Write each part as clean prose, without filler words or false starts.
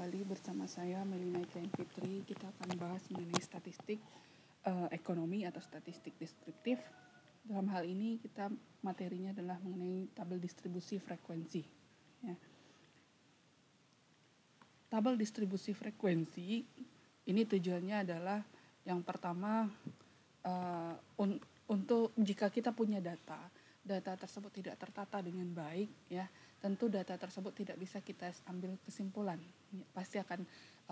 kembali bersama saya Melina Ikain Fitri. Kita akan bahas mengenai statistik ekonomi atau statistik deskriptif. Dalam hal ini kita materinya adalah mengenai tabel distribusi frekuensi. Ya. Tabel distribusi frekuensi ini tujuannya adalah yang pertama untuk jika kita punya data tersebut tidak tertata dengan baik, ya tentu data tersebut tidak bisa kita ambil kesimpulan, pasti akan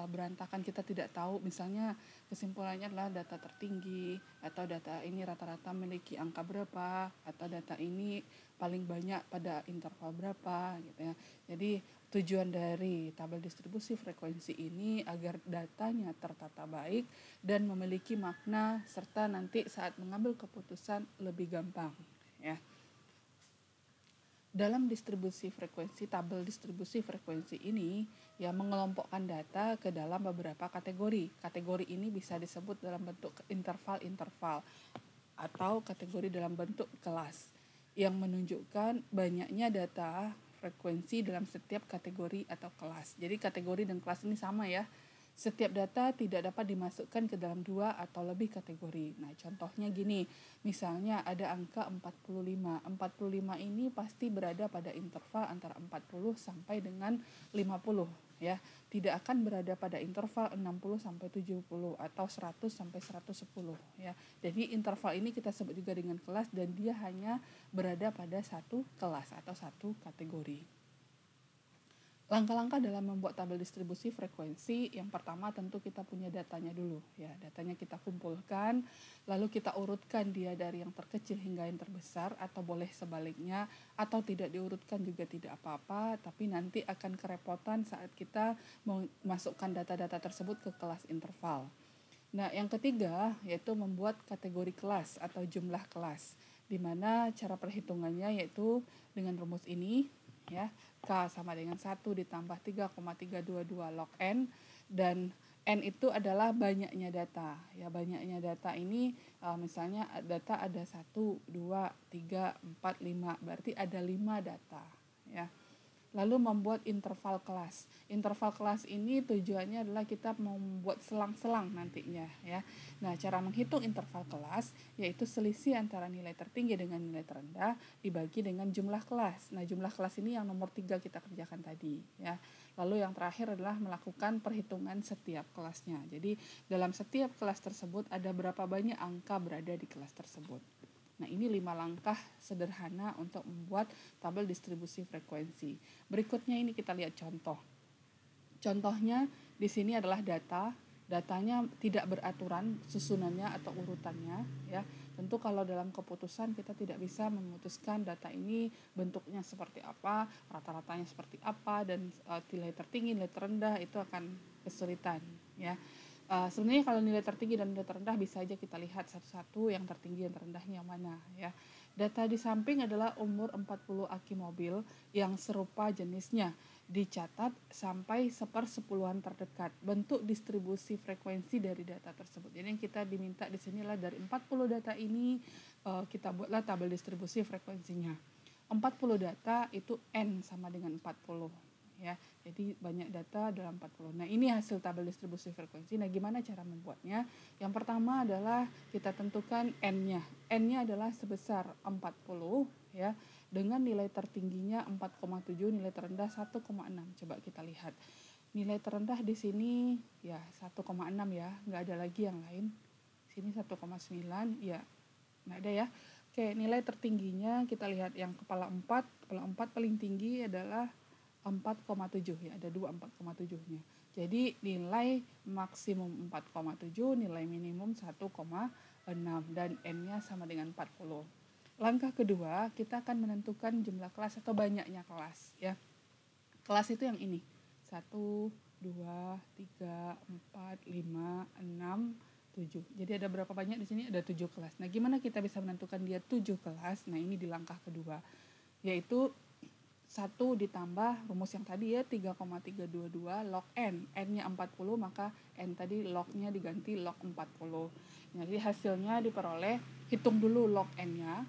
berantakan. Kita tidak tahu misalnya kesimpulannya adalah data tertinggi atau data ini rata-rata memiliki angka berapa atau data ini paling banyak pada interval berapa gitu ya. Jadi tujuan dari tabel distribusi frekuensi ini agar datanya tertata baik dan memiliki makna serta nanti saat mengambil keputusan lebih gampang, ya. Dalam distribusi frekuensi, tabel distribusi frekuensi ini ya mengelompokkan data ke dalam beberapa kategori. Kategori ini bisa disebut dalam bentuk interval-interval atau kategori dalam bentuk kelas yang menunjukkan banyaknya data frekuensi dalam setiap kategori atau kelas. Jadi kategori dan kelas ini sama ya. Setiap data tidak dapat dimasukkan ke dalam 2 atau lebih kategori. Nah, contohnya gini, misalnya ada angka 45. 45 ini pasti berada pada interval antara 40 sampai dengan 50, ya. Tidak akan berada pada interval 60 sampai 70 atau 100 sampai 110, ya. Jadi interval ini kita sebut juga dengan kelas dan dia hanya berada pada satu kelas atau satu kategori. Langkah-langkah dalam membuat tabel distribusi frekuensi, yang pertama tentu kita punya datanya dulu, ya. Datanya kita kumpulkan, lalu kita urutkan dia dari yang terkecil hingga yang terbesar, atau boleh sebaliknya, atau tidak diurutkan juga tidak apa-apa, tapi nanti akan kerepotan saat kita memasukkan data-data tersebut ke kelas interval. Nah, yang ketiga yaitu membuat kategori kelas atau jumlah kelas, di mana cara perhitungannya yaitu dengan rumus ini, ya. K sama dengan 1 ditambah 3,322 log N, dan N itu adalah banyaknya data. Ya, banyaknya data ini misalnya data ada 1, 2, 3, 4, 5, berarti ada 5 data, ya. Lalu membuat interval kelas. Interval kelas ini tujuannya adalah kita mau membuat selang-selang nantinya, ya. Nah, cara menghitung interval kelas yaitu selisih antara nilai tertinggi dengan nilai terendah dibagi dengan jumlah kelas. Nah, jumlah kelas ini yang nomor 3 kita kerjakan tadi, ya. Lalu yang terakhir adalah melakukan perhitungan setiap kelasnya. Jadi dalam setiap kelas tersebut ada berapa banyak angka berada di kelas tersebut. Nah, ini 5 langkah sederhana untuk membuat tabel distribusi frekuensi. Berikutnya ini kita lihat contoh. Contohnya di sini adalah datanya tidak beraturan susunannya atau urutannya, ya. Tentu kalau dalam keputusan kita tidak bisa memutuskan data ini bentuknya seperti apa, rata-ratanya seperti apa, dan nilai tertinggi, nilai terendah itu akan kesulitan, ya. Sebenarnya kalau nilai tertinggi dan nilai terendah bisa aja kita lihat satu-satu, yang tertinggi yang terendahnya yang mana, ya. Data di samping adalah umur 40 aki mobil yang serupa jenisnya, dicatat sampai 1/10 terdekat. Bentuk distribusi frekuensi dari data tersebut. Jadi yang kita diminta di sinilah dari 40 data ini kita buatlah tabel distribusi frekuensinya. 40 data itu N sama dengan 40. Ya, jadi banyak data dalam 40. Nah, ini hasil tabel distribusi frekuensi. Nah, gimana cara membuatnya? Yang pertama adalah kita tentukan N-nya. N-nya adalah sebesar 40, ya, dengan nilai tertingginya 4,7, nilai terendah 1,6. Coba kita lihat. Nilai terendah di sini ya 1,6 ya, nggak ada lagi yang lain. Sini 1,9, ya nggak ada ya. Oke, nilai tertingginya kita lihat yang kepala 4 paling tinggi adalah 4,7, ya, ada 2 4,7-nya. Jadi nilai maksimum 4,7, nilai minimum 1,6 dan N-nya sama dengan 40. Langkah kedua, kita akan menentukan jumlah kelas atau banyaknya kelas, ya. Kelas itu yang ini. 1, 2, 3, 4, 5, 6, 7. Jadi ada berapa banyak di sini? Ada 7 kelas. Nah, gimana kita bisa menentukan dia 7 kelas? Nah, ini di langkah kedua, yaitu 1 ditambah rumus yang tadi ya 3,322 log N. N-nya 40, maka N tadi log-nya diganti log 40. Jadi hasilnya diperoleh, hitung dulu log N-nya,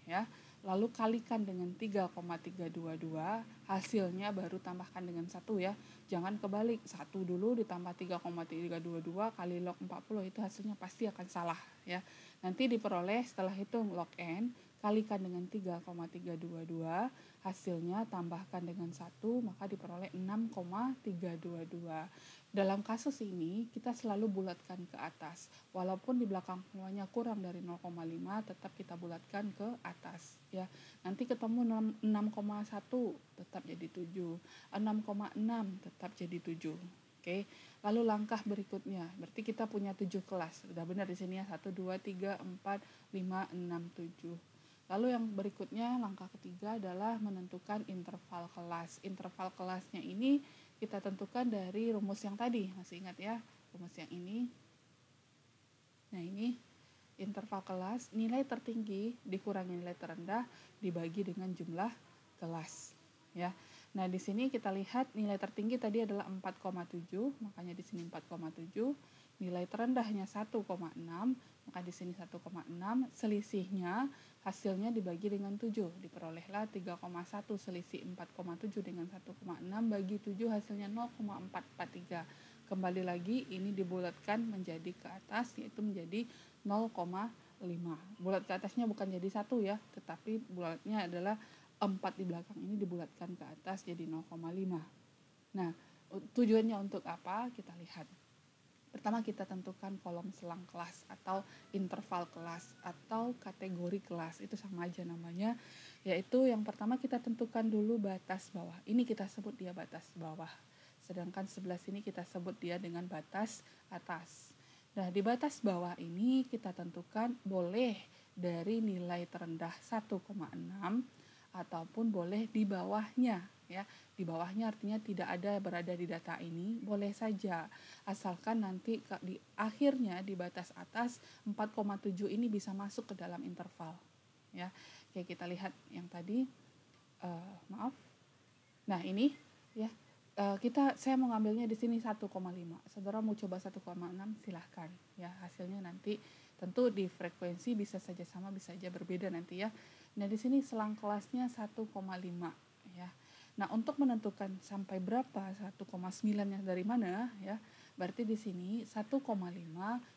ya. lalu kalikan dengan 3,322, hasilnya baru tambahkan dengan 1 ya. Jangan kebalik, 1 dulu ditambah 3,322 kali log 40, itu hasilnya pasti akan salah ya. Nanti diperoleh setelah hitung log n, kalikan dengan 3,322, hasilnya tambahkan dengan 1, maka diperoleh 6,322. Dalam kasus ini, kita selalu bulatkan ke atas. Walaupun di belakang semuanya kurang dari 0,5, tetap kita bulatkan ke atas. Ya. Nanti ketemu 6,1, tetap jadi 7. 6,6, tetap jadi 7. Oke. Lalu langkah berikutnya, berarti kita punya 7 kelas. Sudah benar di sini ya, 1, 2, 3, 4, 5, 6, 7. Lalu yang berikutnya, langkah ketiga adalah menentukan interval kelas. Interval kelasnya ini kita tentukan dari rumus yang tadi, masih ingat ya, rumus yang ini. Nah ini interval kelas, nilai tertinggi dikurangi nilai terendah dibagi dengan jumlah kelas. Ya, nah di sini kita lihat nilai tertinggi tadi adalah 4,7, makanya di sini 4,7. Nilai terendahnya 1,6, maka di sini 1,6. Selisihnya hasilnya dibagi dengan 7, diperolehlah 3,1. Selisih 4,7 dengan 1,6 bagi 7 hasilnya 0,443. Kembali lagi ini dibulatkan menjadi ke atas, yaitu menjadi 0,5. Bulat ke atasnya bukan jadi 1 ya, tetapi bulatnya adalah 4 di belakang ini dibulatkan ke atas jadi 0,5. Nah, tujuannya untuk apa? Kita lihat. Pertama kita tentukan kolom selang kelas atau interval kelas atau kategori kelas, itu sama aja namanya, yaitu yang pertama kita tentukan dulu batas bawah. Ini kita sebut dia batas bawah, sedangkan sebelah sini kita sebut dia dengan batas atas. Nah di batas bawah ini kita tentukan boleh dari nilai terendah 1,6 ataupun boleh di bawahnya ya. Di bawahnya artinya tidak ada berada di data ini, boleh saja asalkan nanti di akhirnya di batas atas 4,7 ini bisa masuk ke dalam interval ya. Kayak kita lihat yang tadi maaf. Nah, ini ya saya mau ngambilnya di sini 1,5. Saudara mau coba 1,6 silahkan ya. Hasilnya nanti tentu di frekuensi bisa saja sama, bisa saja berbeda nanti ya. Nah, di sini selang kelasnya 1,5 ya. Nah, untuk menentukan sampai berapa 1,9-nya dari mana ya. Berarti di sini 1,5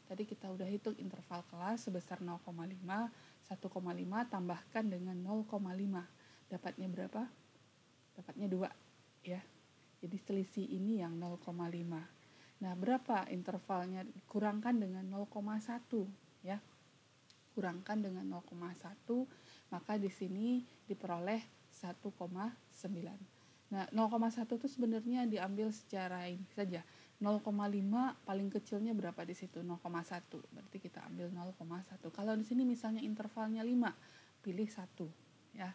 tadi kita udah hitung interval kelas sebesar 0,5, 1,5 tambahkan dengan 0,5. Dapatnya berapa? Dapatnya 2 ya. Jadi selisih ini yang 0,5. Nah, berapa intervalnya? Kurangkan dengan 0,1 ya. Kurangkan dengan 0,1, maka di sini diperoleh 1,9. Nah, 0,1 itu sebenarnya diambil secara ini saja. 0,5 paling kecilnya berapa di situ? 0,1. Berarti kita ambil 0,1. Kalau di sini misalnya intervalnya 5, pilih 1 ya.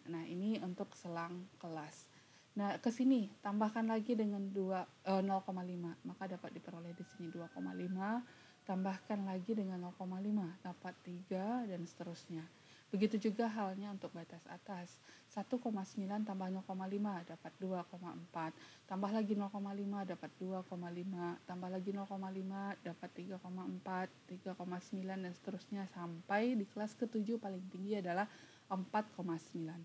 Nah, ini untuk selang kelas. Nah, ke sini tambahkan lagi dengan 0,5, maka dapat diperoleh di sini 2,5, tambahkan lagi dengan 0,5, dapat 3 dan seterusnya. Begitu juga halnya untuk batas atas. 1,9 tambah 0,5 dapat 2,4. Tambah lagi 0,5 dapat 2,5. Tambah lagi 0,5 dapat 3,4, 3,9 dan seterusnya sampai di kelas ke-7 paling tinggi adalah 4,9.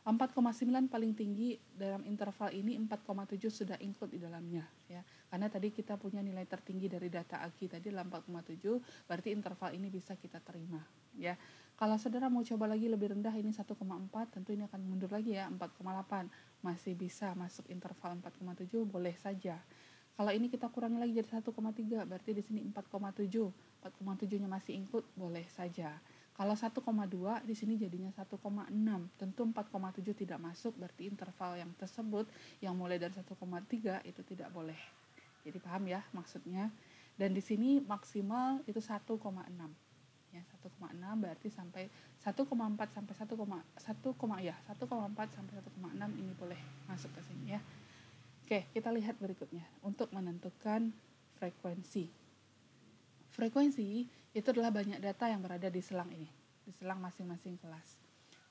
4,9 paling tinggi dalam interval ini, 4,7 sudah include di dalamnya ya. Karena tadi kita punya nilai tertinggi dari data AGI tadi adalah 4,7, berarti interval ini bisa kita terima ya. Kalau saudara mau coba lagi lebih rendah ini 1,4, tentu ini akan mundur lagi ya, 4,8. Masih bisa masuk interval 4,7, boleh saja. Kalau ini kita kurangi lagi jadi 1,3, berarti di sini 4,7. 4,7-nya masih include, boleh saja. Kalau 1,2 di sini jadinya 1,6. Tentu 4,7 tidak masuk, berarti interval yang tersebut yang mulai dari 1,3 itu tidak boleh. Jadi paham ya maksudnya? Dan di sini maksimal itu 1,6. Ya, 1,6 berarti sampai 1,4 sampai 1,4 sampai 1,6 ini boleh masuk ke sini ya. Oke, kita lihat berikutnya untuk menentukan frekuensi. Frekuensi itu adalah banyak data yang berada di selang ini, di selang masing-masing kelas.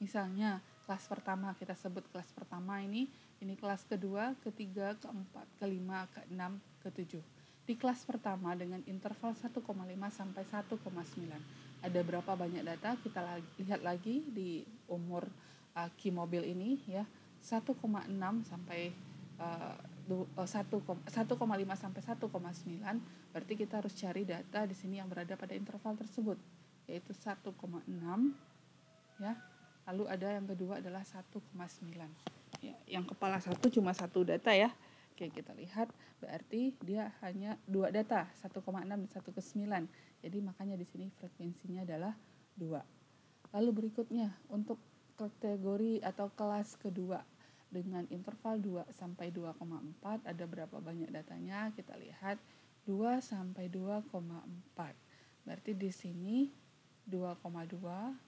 Misalnya kelas pertama, kita sebut kelas pertama ini kelas kedua, ketiga, keempat, kelima, keenam, ketujuh. Di kelas pertama dengan interval 1,5 sampai 1,9. ada berapa banyak data, kita lihat lagi di umur Q mobil ini ya, 1,6 sampai 1,5 sampai 1,9, berarti kita harus cari data di sini yang berada pada interval tersebut, yaitu 1,6 ya. Lalu ada yang kedua adalah 1,9 ya. Yang kepala satu cuma satu data ya. Oke, kita lihat berarti dia hanya dua data, 1,6 dan 1,9. Jadi makanya di sini frekuensinya adalah 2. Lalu berikutnya untuk kategori atau kelas kedua dengan interval 2 sampai 2,4 ada berapa banyak datanya? Kita lihat 2 sampai 2,4. Berarti di sini 2,2,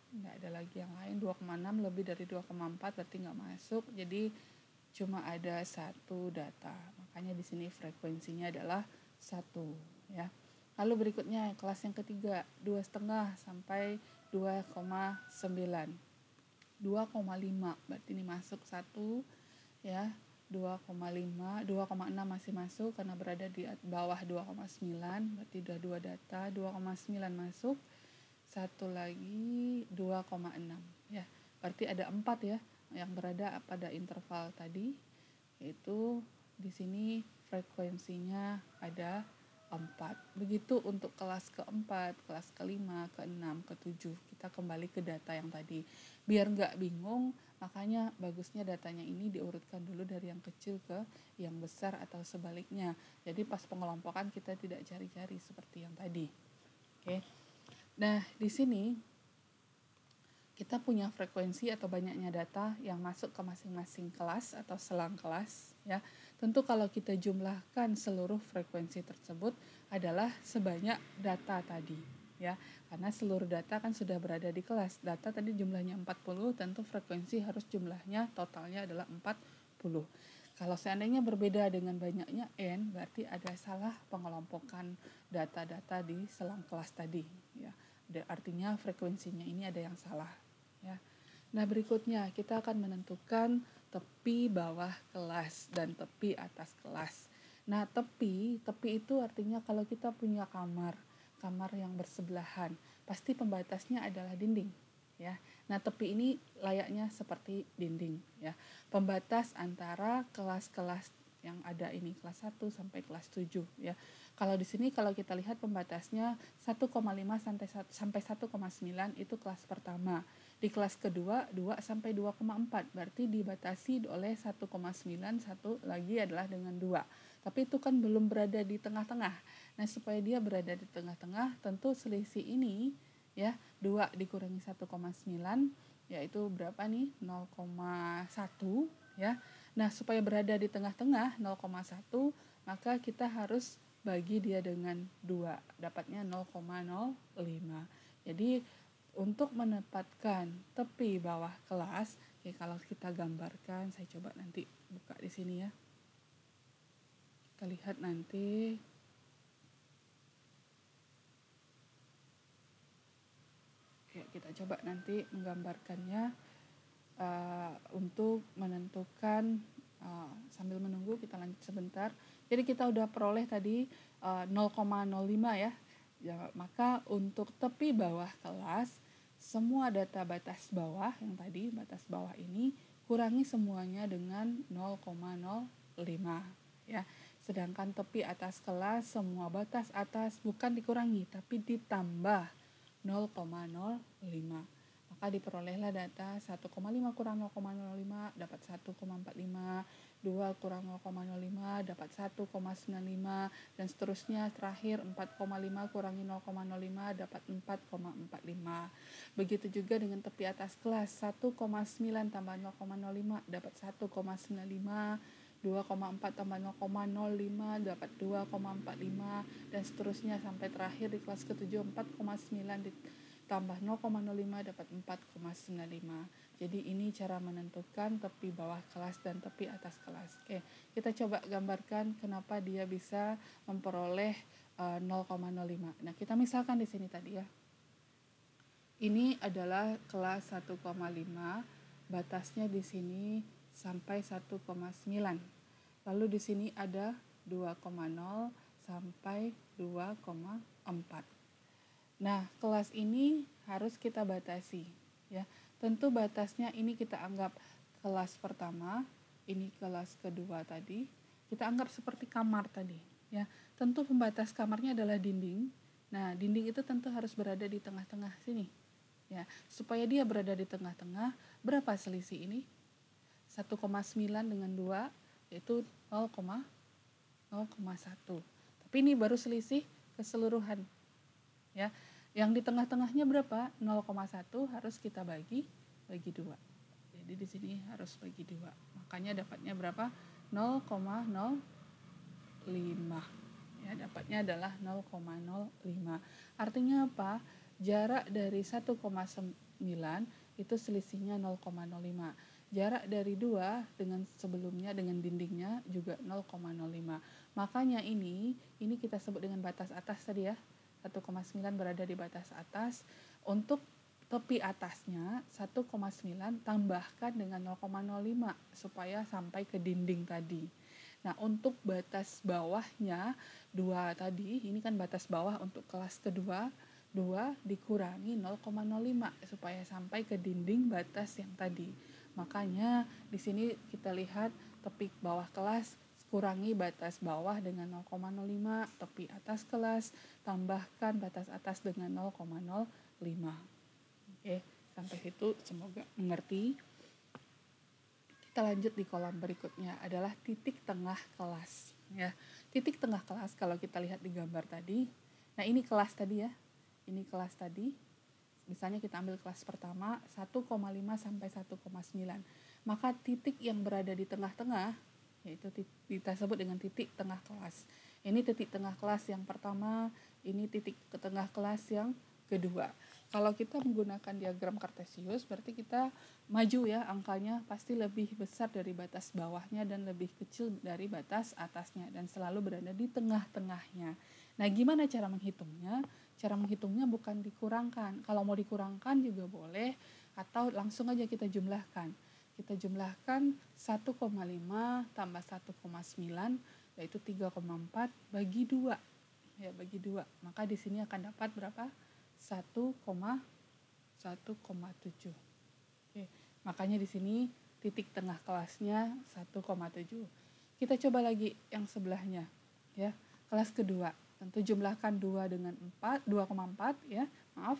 nggak ada lagi yang lain. 2,6 lebih dari 2,4 berarti nggak masuk. Jadi cuma ada satu data. Makanya di sini frekuensinya adalah 1 ya. Lalu berikutnya kelas yang ketiga 2,5 sampai 2,9. 2,5 berarti ini masuk 1 ya. 2,5, 2,6 masih masuk karena berada di bawah 2,9, berarti udah 2 data. 2,9 masuk. Satu lagi 2,6 ya. Berarti ada 4 ya yang berada pada interval tadi, yaitu di sini frekuensinya ada 4. Begitu untuk kelas keempat, kelas kelima, keenam, ketujuh. Kita kembali ke data yang tadi. Biar nggak bingung, makanya bagusnya datanya ini diurutkan dulu dari yang kecil ke yang besar atau sebaliknya. Jadi pas pengelompokan kita tidak cari-cari seperti yang tadi. Oke. Nah, di sini kita punya frekuensi atau banyaknya data yang masuk ke masing-masing kelas atau selang kelas ya. Tentu kalau kita jumlahkan seluruh frekuensi tersebut adalah sebanyak data tadi ya. Karena seluruh data kan sudah berada di kelas. Data tadi jumlahnya 40, tentu frekuensi harus jumlahnya totalnya adalah 40. Kalau seandainya berbeda dengan banyaknya n, berarti ada salah pengelompokan data-data di selang kelas tadi ya. Artinya frekuensinya ini ada yang salah ya. Nah, berikutnya kita akan menentukan tepi bawah kelas dan tepi atas kelas. Nah, tepi itu artinya kalau kita punya kamar yang bersebelahan, pasti pembatasnya adalah dinding ya. Nah, tepi ini layaknya seperti dinding ya. Pembatas antara kelas-kelas yang ada ini kelas 1 sampai kelas 7 ya. Kalau di sini kalau kita lihat pembatasnya 1,5 sampai 1,9 itu kelas pertama. Di kelas kedua 2 sampai 2,4 berarti dibatasi oleh 1,9, satu lagi adalah dengan 2. Tapi itu kan belum berada di tengah-tengah. Nah, supaya dia berada di tengah-tengah tentu selisih ini ya 2 dikurangi 1,9 yaitu berapa nih? 0,1 ya. Nah, supaya berada di tengah-tengah 0,1 maka kita harus bagi dia dengan 2, dapatnya 0,05. Jadi untuk menempatkan tepi bawah kelas, ya kalau kita gambarkan, saya coba nanti buka di sini ya. Kita lihat nanti. Oke, kita coba nanti menggambarkannya untuk menentukan. Sambil menunggu kita lanjut sebentar. Jadi kita udah peroleh tadi 0,05 ya. Ya, maka untuk tepi bawah kelas semua data batas bawah yang tadi batas bawah ini kurangi semuanya dengan 0,05 ya. Sedangkan tepi atas kelas semua batas atas bukan dikurangi tapi ditambah 0,05. Maka diperolehlah data 1,5 kurang 0,05 dapat 1,45, 2 kurang 0,05 dapat 1,95 dan seterusnya. Terakhir 4,5 kurangi 0,05 dapat 4,45. Begitu juga dengan tepi atas kelas 1,9 tambah 0,05 dapat 1,95, 2,4 tambah 0,05 dapat 2,45 dan seterusnya sampai terakhir di kelas ke-7 4,9 tambah 0,05 dapat 4,95. Jadi ini cara menentukan tepi bawah kelas dan tepi atas kelas. Oke, kita coba gambarkan kenapa dia bisa memperoleh 0,05. Nah, kita misalkan di sini tadi ya. Ini adalah kelas 1,5, batasnya di sini sampai 1,9. Lalu di sini ada 2,0 sampai 2,4. Nah, kelas ini harus kita batasi, ya. Tentu batasnya ini kita anggap kelas pertama, ini kelas kedua tadi, kita anggap seperti kamar tadi, ya. Tentu pembatas kamarnya adalah dinding. Nah, dinding itu tentu harus berada di tengah-tengah sini, ya. Supaya dia berada di tengah-tengah, berapa selisih ini? 1,9 dengan 2 yaitu 0,1. Tapi ini baru selisih keseluruhan, ya. Yang di tengah-tengahnya berapa? 0,1 harus kita bagi 2. Jadi di sini harus bagi 2. Makanya dapatnya berapa? 0,05. Ya, dapatnya adalah 0,05. Artinya apa? Jarak dari 1,9 itu selisihnya 0,05. Jarak dari 2 dengan sebelumnya dengan dindingnya juga 0,05. Makanya ini kita sebut dengan batas atas tadi ya. 1,9 berada di batas atas. Untuk tepi atasnya 1,9 tambahkan dengan 0,05 supaya sampai ke dinding tadi. Nah, untuk batas bawahnya 2 tadi, ini kan batas bawah untuk kelas kedua, 2 dikurangi 0,05 supaya sampai ke dinding batas yang tadi. Makanya di sini kita lihat tepi bawah kelas kurangi batas bawah dengan 0,05, tepi atas kelas tambahkan batas atas dengan 0,05. Oke, sampai situ semoga mengerti. Kita lanjut di kolom berikutnya adalah titik tengah kelas, ya. Titik tengah kelas kalau kita lihat di gambar tadi. Nah, ini kelas tadi ya. Ini kelas tadi. Misalnya kita ambil kelas pertama 1,5 sampai 1,9. Maka titik yang berada di tengah-tengah yaitu kita sebut dengan titik tengah kelas. Ini titik tengah kelas yang pertama, ini titik ke tengah kelas yang kedua. Kalau kita menggunakan diagram kartesius, berarti kita maju ya, angkanya pasti lebih besar dari batas bawahnya dan lebih kecil dari batas atasnya dan selalu berada di tengah-tengahnya. Nah, gimana cara menghitungnya? Cara menghitungnya bukan dikurangkan. Kalau mau dikurangkan juga boleh, atau langsung aja kita jumlahkan. Kita jumlahkan 1,5 tambah 1,9 yaitu 3,4 bagi 2. Ya, bagi 2. Maka di sini akan dapat berapa? 1,7. Oke, makanya di sini titik tengah kelasnya 1,7. Kita coba lagi yang sebelahnya, ya. Kelas kedua. Tentu jumlahkan 2 dengan 4, 2,4 ya. Maaf.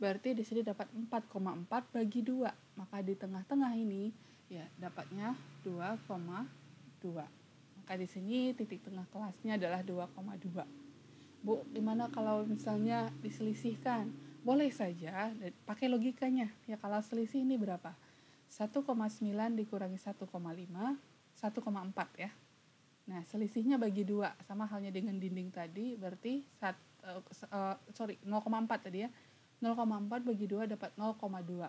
Berarti di sini dapat 4,4 bagi 2. Maka di tengah-tengah ini ya dapatnya 2,2. Maka di sini titik tengah kelasnya adalah 2,2. Bu, gimana kalau misalnya diselisihkan? Boleh saja pakai logikanya. Ya, kalau selisih ini berapa? 1,9 dikurangi 1,5, 1,4 ya. Nah, selisihnya bagi 2 sama halnya dengan dinding tadi, berarti 0,4 tadi ya. 0,4 bagi 2 dapat 0,2.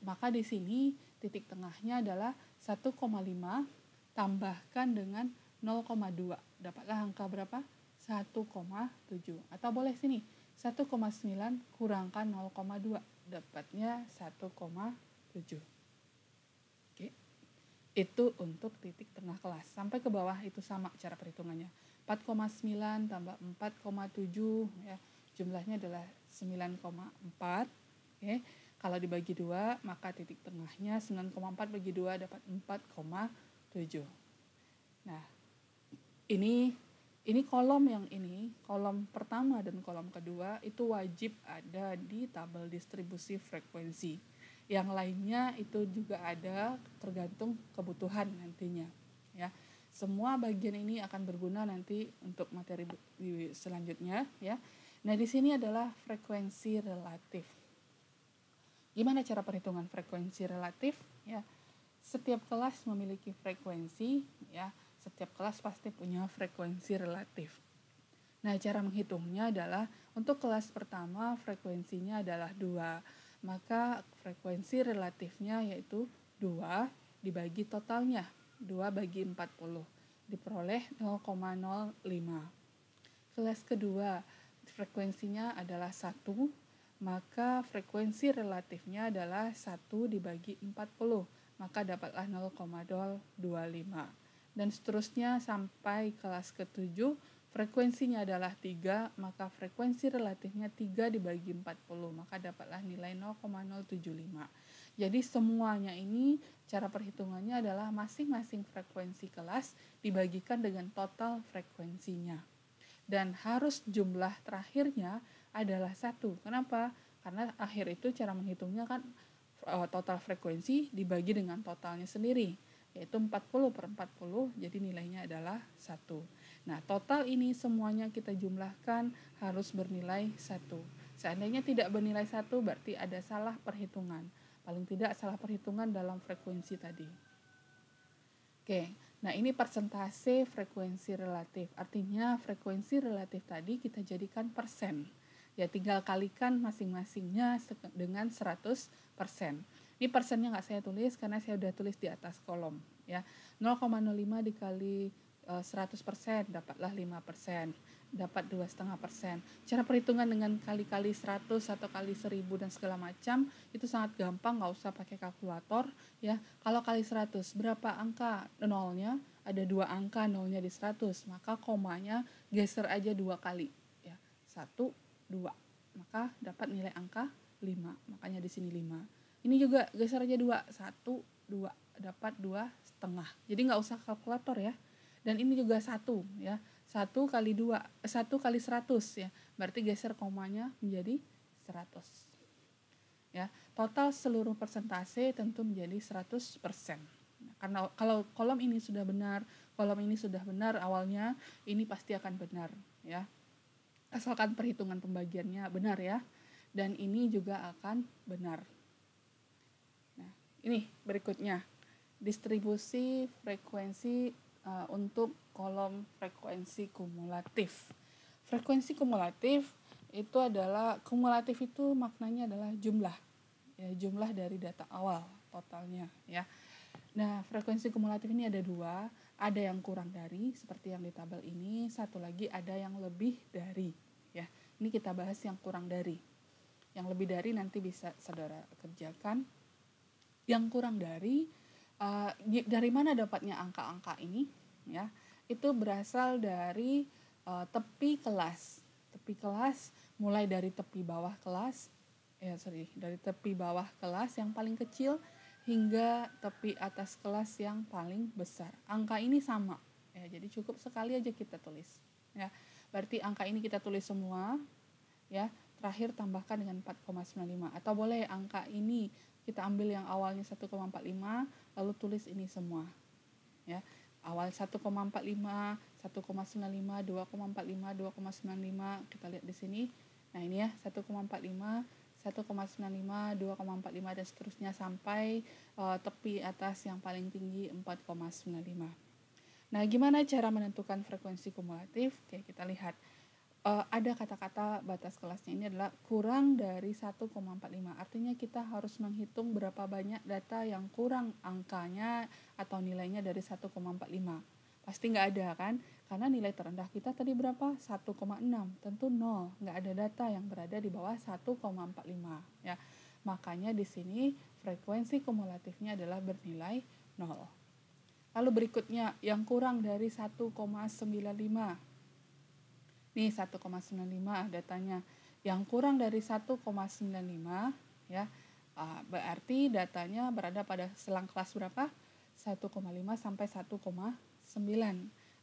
Maka di sini titik tengahnya adalah 1,5 tambahkan dengan 0,2. Dapatlah angka berapa? 1,7. Atau boleh sini, 1,9 kurangkan 0,2. Dapatnya 1,7. Oke. Itu untuk titik tengah kelas. Sampai ke bawah itu sama cara perhitungannya. 4,9 tambah 4,7 ya. Jumlahnya adalah 9,4. Oke. Kalau dibagi 2, maka titik tengahnya 9,4 bagi 2 dapat 4,7. Nah, ini kolom yang ini, kolom pertama dan kolom kedua itu wajib ada di tabel distribusi frekuensi. Yang lainnya itu juga ada tergantung kebutuhan nantinya, ya. Semua bagian ini akan berguna nanti untuk materi selanjutnya, ya. Nah, di sini adalah frekuensi relatif. Gimana cara perhitungan frekuensi relatif? Ya, setiap kelas memiliki frekuensi, ya. Setiap kelas pasti punya frekuensi relatif. Nah, cara menghitungnya adalah untuk kelas pertama frekuensinya adalah 2. Maka frekuensi relatifnya yaitu 2 dibagi totalnya. 2 bagi 40. Diperoleh 0,05. Kelas kedua frekuensinya adalah 1, maka frekuensi relatifnya adalah 1 dibagi 40, maka dapatlah 0,025. Dan seterusnya sampai kelas ke-7, frekuensinya adalah 3, maka frekuensi relatifnya 3 dibagi 40, maka dapatlah nilai 0,075. Jadi semuanya ini cara perhitungannya adalah masing-masing frekuensi kelas dibagikan dengan total frekuensinya. Dan harus jumlah terakhirnya adalah 1. Kenapa? Karena akhir itu cara menghitungnya kan total frekuensi dibagi dengan totalnya sendiri, yaitu 40 per 40, jadi nilainya adalah 1. Nah, total ini semuanya kita jumlahkan harus bernilai 1. Seandainya tidak bernilai 1, berarti ada salah perhitungan. Paling tidak salah perhitungan dalam frekuensi tadi. Oke, nah ini persentase frekuensi relatif. Artinya frekuensi relatif tadi kita jadikan persen. Ya tinggal kalikan masing-masingnya dengan 100%. Ini persennya nggak saya tulis karena saya udah tulis di atas kolom. Ya, 0,05 dikali 100% dapatlah 5%. Dapat 2,5%. Cara perhitungan dengan kali-kali 100 atau kali 1000 dan segala macam itu sangat gampang, nggak usah pakai kalkulator. Ya, kalau kali 100 berapa angka nolnya? Ada 2 angka nolnya di 100, maka komanya geser aja 2 kali. Ya, 1, 2, maka dapat nilai angka 5, makanya di sini 5. Ini juga geser aja 2, 1, 2, dapat 2,5. Jadi nggak usah kalkulator ya. Dan ini juga 1 ya, 1 kali 2, 1 kali 100 ya, berarti geser komanya menjadi 100. Ya, total seluruh persentase tentu menjadi 100%. Karena kalau kolom ini sudah benar, kolom ini sudah benar awalnya, ini pasti akan benar ya. Asalkan perhitungan pembagiannya benar ya, dan ini juga akan benar. Nah, ini berikutnya distribusi frekuensi untuk kolom frekuensi kumulatif. Frekuensi kumulatif itu adalah, kumulatif itu maknanya adalah jumlah, ya, jumlah dari data awal totalnya ya. Nah, frekuensi kumulatif ini ada 2, ada yang kurang dari seperti yang di tabel ini, satu lagi ada yang lebih dari ya. Ini kita bahas yang kurang dari. Yang lebih dari nanti bisa saudara kerjakan. Yang kurang dari mana dapatnya angka-angka ini ya? Itu berasal dari tepi kelas. Tepi kelas mulai dari tepi bawah kelas dari tepi bawah kelas yang paling kecil hingga tepi atas kelas yang paling besar. Angka ini sama ya, jadi cukup sekali aja kita tulis ya. Berarti angka ini kita tulis semua ya, terakhir tambahkan dengan 4,95, atau boleh angka ini kita ambil yang awalnya 1,45 lalu tulis ini semua ya. Awal 1,45, 1,95, 2,45, 2,95, kita lihat di sini. Nah, ini ya 1,45, 1,95, 2,45 dan seterusnya sampai tepi atas yang paling tinggi 4,95. Nah, gimana cara menentukan frekuensi kumulatif? Oke, kita lihat. Ada kata-kata batas kelasnya ini adalah kurang dari 1,45. Artinya kita harus menghitung berapa banyak data yang kurang angkanya atau nilainya dari 1,45. Pasti nggak ada kan? Karena nilai terendah kita tadi berapa? 1,6. Tentu 0. Nggak ada data yang berada di bawah 1,45. Ya. Makanya di sini frekuensi kumulatifnya adalah bernilai 0. Lalu berikutnya yang kurang dari 1,95. Nih 1,95 datanya. Yang kurang dari 1,95 ya, berarti datanya berada pada selang kelas berapa? 1,5 sampai 1,9.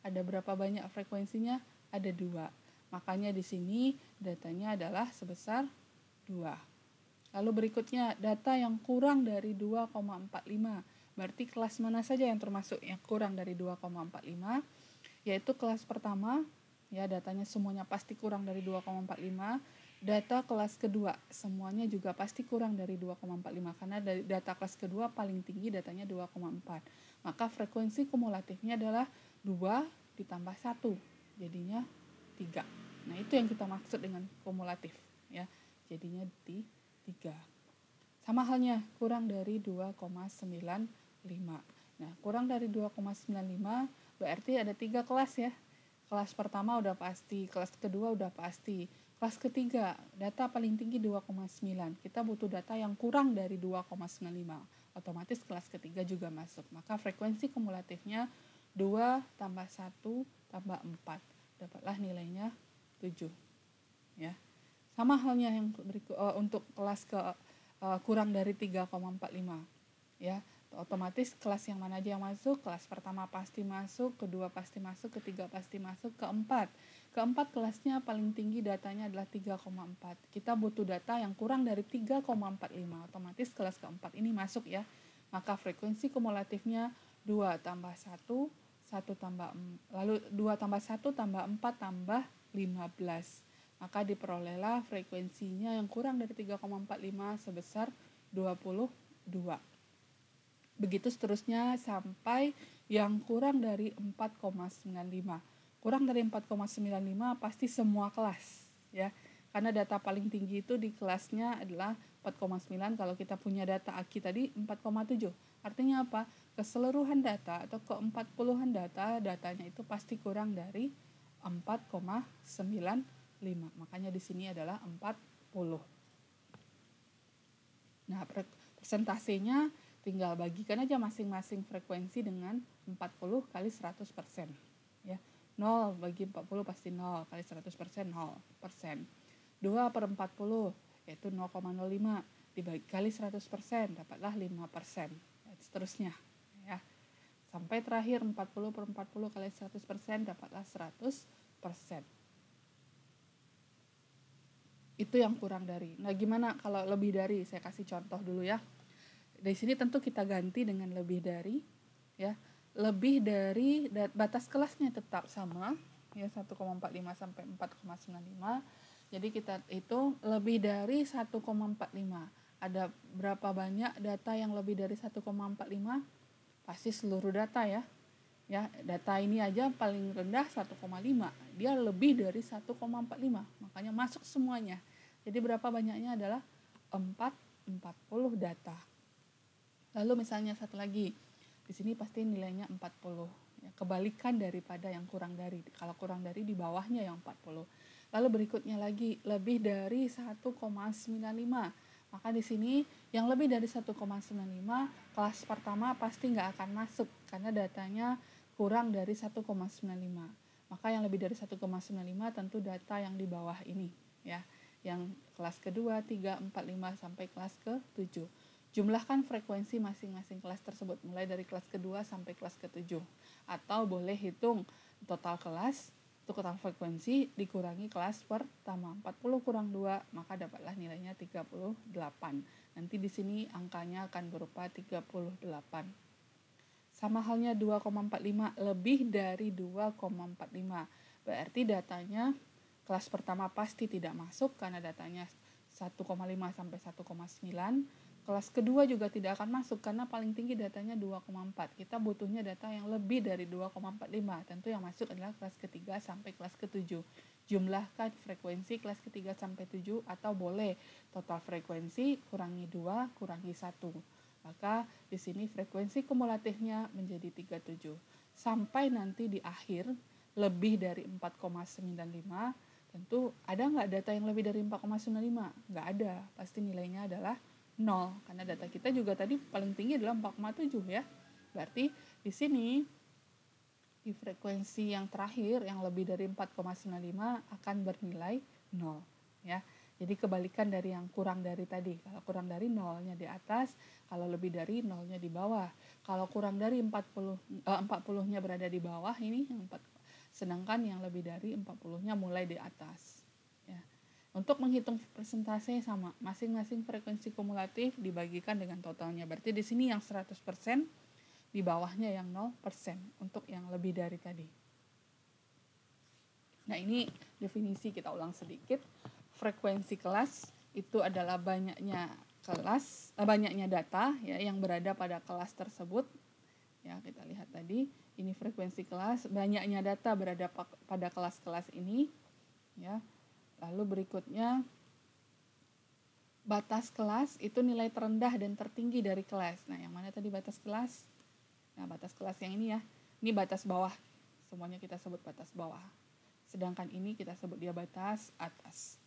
Ada berapa banyak frekuensinya? Ada 2. Makanya di sini datanya adalah sebesar 2. Lalu berikutnya data yang kurang dari 2,45. Berarti kelas mana saja yang termasuk yang kurang dari 2,45? Yaitu kelas pertama. Ya, datanya semuanya pasti kurang dari 2,45. Data kelas kedua semuanya juga pasti kurang dari 2,45 karena dari data kelas kedua paling tinggi datanya 2,4. Maka frekuensi kumulatifnya adalah 2 ditambah 1, jadinya 3. Nah, itu yang kita maksud dengan kumulatif ya. Jadinya di 3. Sama halnya kurang dari 2,95. Nah, kurang dari 2,95 berarti ada 3 kelas ya. Kelas pertama udah pasti, kelas kedua udah pasti, kelas ketiga data paling tinggi 2,9. Kita butuh data yang kurang dari 2,95. Otomatis kelas ketiga juga masuk. Maka frekuensi kumulatifnya 2 tambah 1 tambah 4. Dapat dapatlah nilainya 7 ya. Sama halnya yang untuk kelas kurang dari 3,45 ya. Otomatis kelas yang mana aja yang masuk, kelas pertama pasti masuk, kedua pasti masuk, ketiga pasti masuk, keempat kelasnya paling tinggi datanya adalah 3,4. Kita butuh data yang kurang dari 3,45, otomatis kelas keempat ini masuk ya. Maka frekuensi kumulatifnya 2 tambah 1, 1 tambah lalu 2 tambah 1 tambah 4 tambah 15. Maka diperolehlah frekuensinya yang kurang dari 3,45 sebesar 22. Begitu seterusnya sampai yang kurang dari 4,95. Kurang dari 4,95 pasti semua kelas ya. Karena data paling tinggi itu di kelasnya adalah 4,9. Kalau kita punya data AKI tadi 4,7. Artinya apa? Keseluruhan data atau ke-40-an datanya itu pasti kurang dari 4,95. Makanya di sini adalah 40. Nah, persentasenya tinggal bagikan aja masing-masing frekuensi dengan 40 kali 100%. Ya. 0 bagi 40 pasti 0, kali 100% 0%. 2 per 40 yaitu 0,05, dibagi kali 100% dapatlah 5%. Dan seterusnya. Ya. Sampai terakhir 40 per 40 kali 100% dapatlah 100%. Itu yang kurang dari. Nah, gimana kalau lebih dari? Saya kasih contoh dulu ya. Di sini tentu kita ganti dengan lebih dari ya. Lebih dari batas kelasnya tetap sama ya 1,45 sampai 4,95. Jadi kita hitung lebih dari 1,45. Ada berapa banyak data yang lebih dari 1,45? Pasti seluruh data ya. Ya, data ini aja paling rendah 1,5. Dia lebih dari 1,45. Makanya masuk semuanya. Jadi berapa banyaknya adalah 40 data. Lalu misalnya satu lagi, di sini pasti nilainya 40. Ya, kebalikan daripada yang kurang dari. Kalau kurang dari di bawahnya yang 40. Lalu berikutnya lagi, lebih dari 1,95. Maka di sini yang lebih dari 1,95, kelas pertama pasti nggak akan masuk. Karena datanya kurang dari 1,95. Maka yang lebih dari 1,95 tentu data yang di bawah ini. Ya, yang kelas kedua, 3, 4, 5, sampai kelas ke-7. Jumlahkan frekuensi masing-masing kelas tersebut mulai dari kelas kedua sampai kelas ke-7. Atau boleh hitung total kelas, itu total frekuensi dikurangi kelas pertama. 40 kurang 2, maka dapatlah nilainya 38. Nanti di sini angkanya akan berupa 38. Sama halnya 2,45 lebih dari 2,45. Berarti datanya kelas pertama pasti tidak masuk karena datanya 1,5 sampai 1,9. Kelas kedua juga tidak akan masuk karena paling tinggi datanya 2,4. Kita butuhnya data yang lebih dari 2,45. Tentu yang masuk adalah kelas ketiga sampai kelas ke-7. Jumlahkan frekuensi kelas ketiga sampai 7 atau boleh total frekuensi kurangi 2 kurangi 1. Maka di sini frekuensi kumulatifnya menjadi 37. Sampai nanti di akhir lebih dari 4,95. Tentu ada nggak data yang lebih dari 4,95? Nggak ada. Pasti nilainya adalah 0, karena data kita juga tadi paling tinggi adalah 4,7 ya. Berarti di sini di frekuensi yang terakhir yang lebih dari 4,95 akan bernilai 0 ya. Jadi kebalikan dari yang kurang dari tadi. Kalau kurang dari 0-nya di atas, kalau lebih dari 0-nya di bawah. Kalau kurang dari 40-nya berada di bawah ini yang 4, sedangkan yang lebih dari 40-nya mulai di atas. Untuk menghitung persentase sama, masing-masing frekuensi kumulatif dibagikan dengan totalnya. Berarti di sini yang 100%, di bawahnya yang 0% untuk yang lebih dari tadi. Nah, ini definisi kita ulang sedikit. Frekuensi kelas itu adalah banyaknya data ya yang berada pada kelas tersebut. Ya, kita lihat tadi, ini frekuensi kelas, banyaknya data berada pada kelas-kelas ini ya. Lalu berikutnya batas kelas itu nilai terendah dan tertinggi dari kelas. Nah, yang mana tadi batas kelas? Nah, batas kelas yang ini ya. Ini batas bawah. Semuanya kita sebut batas bawah. Sedangkan ini kita sebut dia batas atas.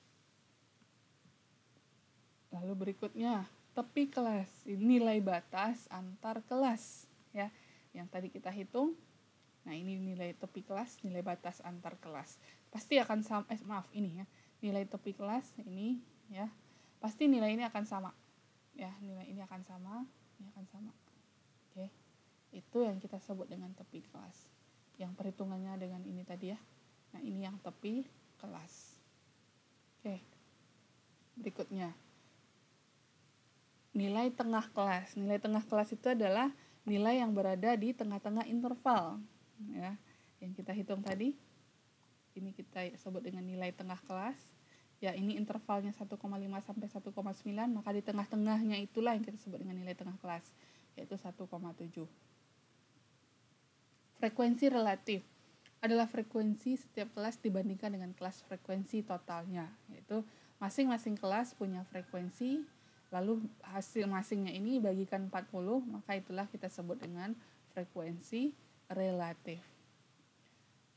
Lalu berikutnya tepi kelas. Nilai batas antar kelas ya. Yang tadi kita hitung. Nah, ini nilai tepi kelas, nilai batas antar kelas. Pasti akan sama, ini ya. Nilai tepi kelas ini ya. Pasti nilai ini akan sama. Ya, nilai ini akan sama, ini akan sama. Oke. Itu yang kita sebut dengan tepi kelas. Yang perhitungannya dengan ini tadi ya. Nah, ini yang tepi kelas. Oke. Berikutnya. Nilai tengah kelas. Nilai tengah kelas itu adalah nilai yang berada di tengah-tengah interval. Ya, yang kita hitung tadi. Ini kita sebut dengan nilai tengah kelas. Ya, ini intervalnya 1,5 sampai 1,9, maka di tengah-tengahnya itulah yang kita sebut dengan nilai tengah kelas, yaitu 1,7. Frekuensi relatif adalah frekuensi setiap kelas dibandingkan dengan kelas frekuensi totalnya, yaitu masing-masing kelas punya frekuensi, lalu hasil masingnya ini bagikan 40, maka itulah kita sebut dengan frekuensi relatif.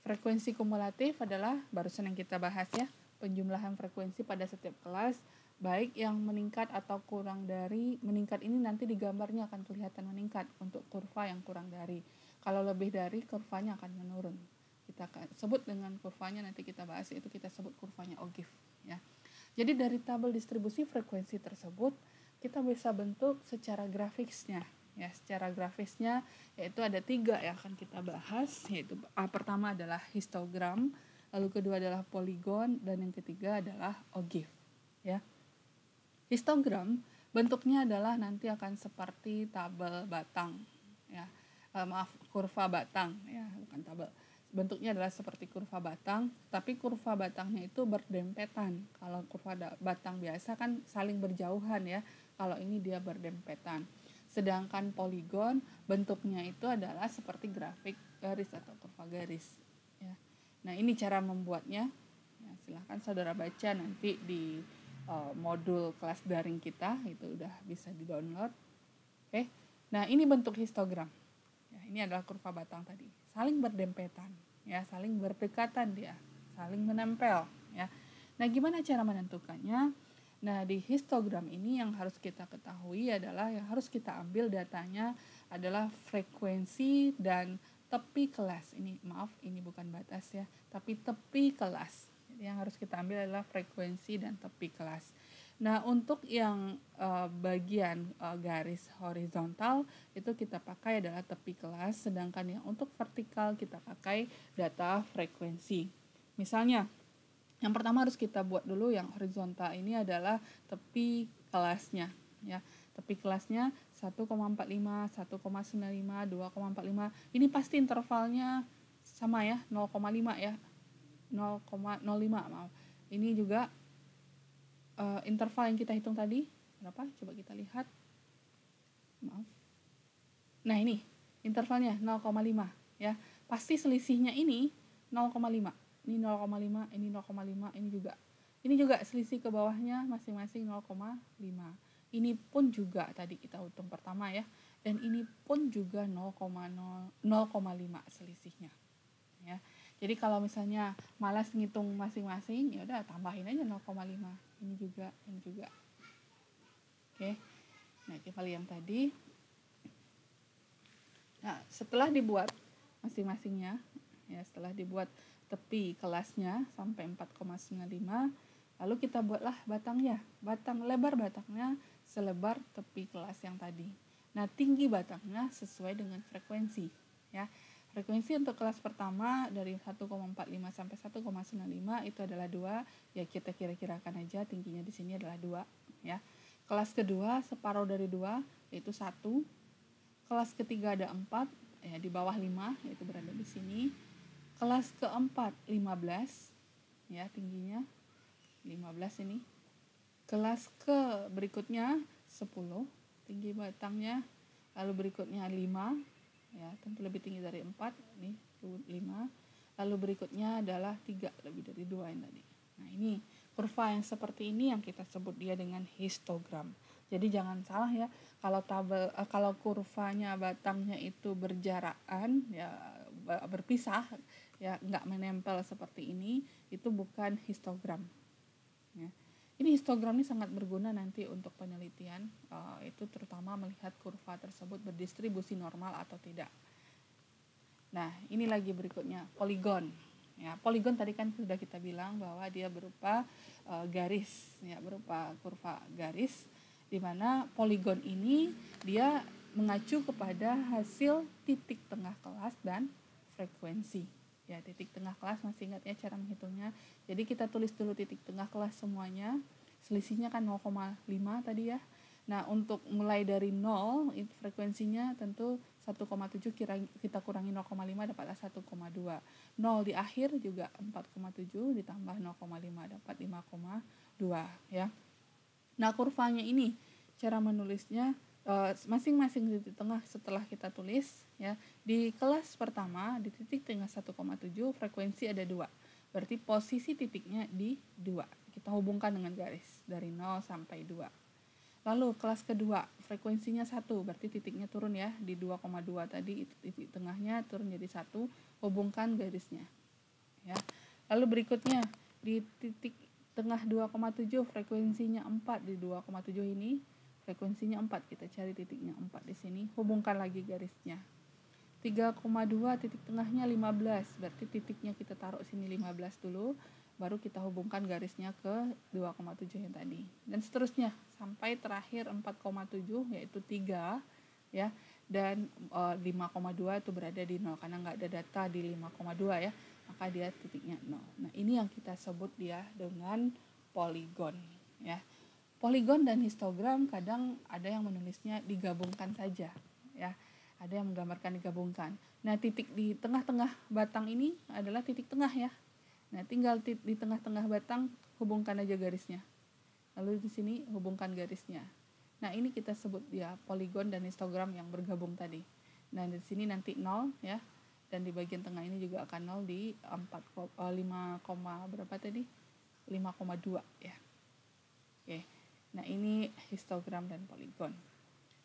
Frekuensi kumulatif adalah barusan yang kita bahas ya, penjumlahan frekuensi pada setiap kelas, baik yang meningkat atau kurang dari. Meningkat ini nanti di gambarnya akan kelihatan meningkat untuk kurva yang kurang dari. Kalau lebih dari, kurvanya akan menurun. Kita akan sebut dengan kurvanya, nanti kita bahas, itu kita sebut kurvanya Ogive ya. Jadi dari tabel distribusi frekuensi tersebut kita bisa bentuk secara grafisnya ya. Secara grafisnya yaitu ada 3 yang akan kita bahas, yaitu pertama adalah histogram, lalu kedua adalah poligon, dan yang ketiga adalah Ogive ya. Histogram bentuknya adalah nanti akan seperti tabel batang ya. Kurva batang ya, bukan tabel. Bentuknya adalah seperti kurva batang, tapi kurva batangnya itu berdempetan. Kalau kurva batang biasa kan saling berjauhan ya. Kalau ini dia berdempetan. Sedangkan poligon bentuknya itu adalah seperti grafik garis atau kurva garis ya. Nah, ini cara membuatnya. Ya, silahkan saudara baca nanti di modul kelas daring kita, itu udah bisa di-download. Oke. Nah, ini bentuk histogram. Ya, ini adalah kurva batang tadi. Saling berdempetan, ya, saling berdekatan dia, saling menempel, ya. Nah, gimana cara menentukannya? Nah, di histogram ini yang harus kita ketahui adalah, yang harus kita ambil datanya adalah frekuensi dan tepi kelas. Ini maaf, ini bukan batas ya, tapi tepi kelas. Jadi yang harus kita ambil adalah frekuensi dan tepi kelas. Nah, untuk yang bagian garis horizontal itu kita pakai adalah tepi kelas, sedangkan yang untuk vertikal kita pakai data frekuensi. Misalnya, yang pertama harus kita buat dulu yang horizontal ini adalah tepi kelasnya ya. Tepi kelasnya 1,45, 1,95, 2,45. Ini pasti intervalnya sama ya, 0,5 ya. 0,05 maaf. Ini juga interval yang kita hitung tadi berapa? Coba kita lihat. Maaf. Nah, ini intervalnya 0,5 ya. Pasti selisihnya ini 0,5. Ini 0,5, ini 0,5, ini juga. Ini juga selisih ke bawahnya masing-masing 0,5. Ini pun juga tadi kita hitung pertama ya. Dan ini pun juga 0,5 selisihnya. Ya. Jadi kalau misalnya malas ngitung masing-masing, ya udah tambahin aja 0,5. Ini juga, ini juga. Oke. Nah, itu kali yang tadi. Nah, setelah dibuat masing-masingnya, ya, setelah dibuat tepi kelasnya sampai 4,95, lalu kita buatlah batangnya. Lebar batangnya selebar tepi kelas yang tadi. Nah, tinggi batangnya sesuai dengan frekuensi, ya. Frekuensi untuk kelas pertama dari 1,45 sampai 1,95 itu adalah 2, ya kita kira-kirakan aja tingginya di sini adalah 2, ya. Kelas kedua separuh dari 2 yaitu 1. Kelas ketiga ada 4, ya di bawah 5 yaitu berada di sini. Kelas keempat 15, ya tingginya 15 ini. Kelas ke berikutnya 10 tinggi batangnya, lalu berikutnya 5, ya tentu lebih tinggi dari 4, ini 5. Lalu berikutnya adalah 3, lebih dari 2 yang tadi. Nah, ini kurva yang seperti ini yang kita sebut dia dengan histogram. Jadi jangan salah ya, kalau kurvanya batangnya itu berjarakan ya, berpisah ya, nggak menempel seperti ini, itu bukan histogram ya. Ini histogram ini sangat berguna nanti untuk penelitian, itu terutama melihat kurva tersebut berdistribusi normal atau tidak. Nah, ini lagi berikutnya, poligon. Ya, poligon tadi kan sudah kita bilang bahwa dia berupa garis, ya, berupa kurva garis, di mana poligon ini dia mengacu kepada hasil titik tengah kelas dan frekuensi. Ya, titik tengah kelas masih ingat ya cara menghitungnya. Jadi kita tulis dulu titik tengah kelas semuanya. Selisihnya kan 0,5 tadi ya. Nah, untuk mulai dari 0, itu frekuensinya tentu 1,7 kita kurangi 0,5 dapatlah 1,2. 0 di akhir juga 4,7 ditambah 0,5 dapat 5,2 ya. Nah, kurvanya ini cara menulisnya masing-masing titik tengah setelah kita tulis ya. Di kelas pertama di titik tengah 1,7 frekuensi ada 2. Berarti posisi titiknya di 2. Kita hubungkan dengan garis dari 0 sampai 2. Lalu kelas kedua frekuensinya 1, berarti titiknya turun ya, di 2,2 tadi titik tengahnya turun jadi 1, hubungkan garisnya ya. Lalu berikutnya di titik tengah 2,7 frekuensinya 4, di 2,7 ini frekuensinya 4, kita cari titiknya 4 di sini, hubungkan lagi garisnya. 3,2 titik tengahnya 15, berarti titiknya kita taruh sini 15 dulu, baru kita hubungkan garisnya ke 2,7 yang tadi. Dan seterusnya sampai terakhir 4,7 yaitu 3 ya. Dan 5,2 itu berada di 0 karena nggak ada data di 5,2 ya. Maka dia titiknya 0. Nah, ini yang kita sebut dia dengan poligon ya. Poligon dan histogram kadang ada yang menulisnya digabungkan saja ya. Ada yang menggambarkan digabungkan. Nah, titik di tengah-tengah batang ini adalah titik tengah ya. Nah, tinggal di tengah-tengah batang hubungkan aja garisnya. Lalu di sini hubungkan garisnya. Nah, ini kita sebut dia poligon dan histogram yang bergabung tadi. Nah, di sini nanti 0 ya. Dan di bagian tengah ini juga akan 0 di 5, berapa tadi? 5,2 ya. Oke. Nah, ini histogram dan poligon.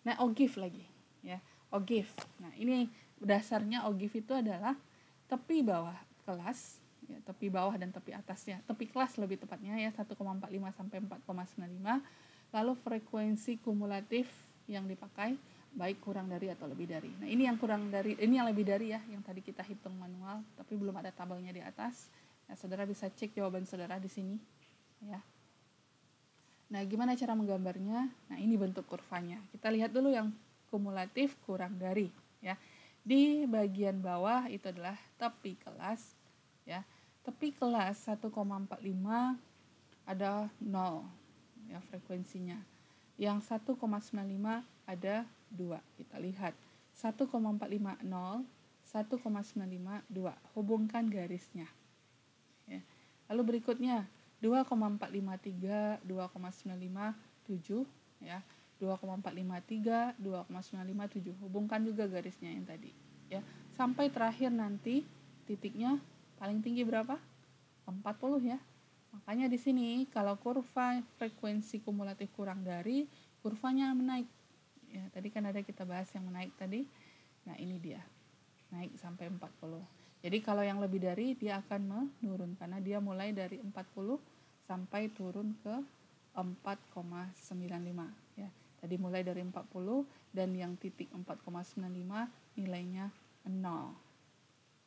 Nah, ogive lagi ya. Ogive. Nah, ini dasarnya ogive itu adalah tepi bawah kelas ya, tepi bawah dan tepi atasnya. Tepi kelas lebih tepatnya ya 1,45 sampai 4,95. Lalu frekuensi kumulatif yang dipakai baik kurang dari atau lebih dari. Nah, ini yang kurang dari, ini yang lebih dari ya, yang tadi kita hitung manual, tapi belum ada tabelnya di atas. Nah, saudara bisa cek jawaban saudara di sini ya. Nah, gimana cara menggambarnya? Nah, ini bentuk kurvanya. Kita lihat dulu yang kumulatif kurang dari ya. Di bagian bawah itu adalah tepi kelas ya. Tepi kelas 1,45 ada 0 ya frekuensinya. Yang 1,95 ada 2. Kita lihat 1,450, 1,952. Hubungkan garisnya ya. Lalu berikutnya 2,453, 2,957 ya. 2,453, 2,957. Hubungkan juga garisnya yang tadi ya. Sampai terakhir nanti titiknya paling tinggi berapa? 40 ya. Makanya di sini kalau kurva frekuensi kumulatif kurang dari, kurvanya menaik. Ya, tadi kan ada kita bahas yang menaik tadi. Nah, ini dia. Naik sampai 40. Jadi kalau yang lebih dari dia akan menurun karena dia mulai dari 40 sampai turun ke 4,95 ya. Tadi mulai dari 40 dan yang titik 4,95 nilainya 0.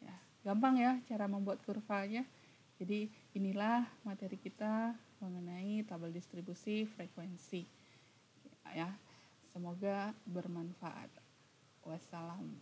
Ya, gampang ya cara membuat kurvanya. Jadi inilah materi kita mengenai tabel distribusi frekuensi. Ya, semoga bermanfaat. Wassalam.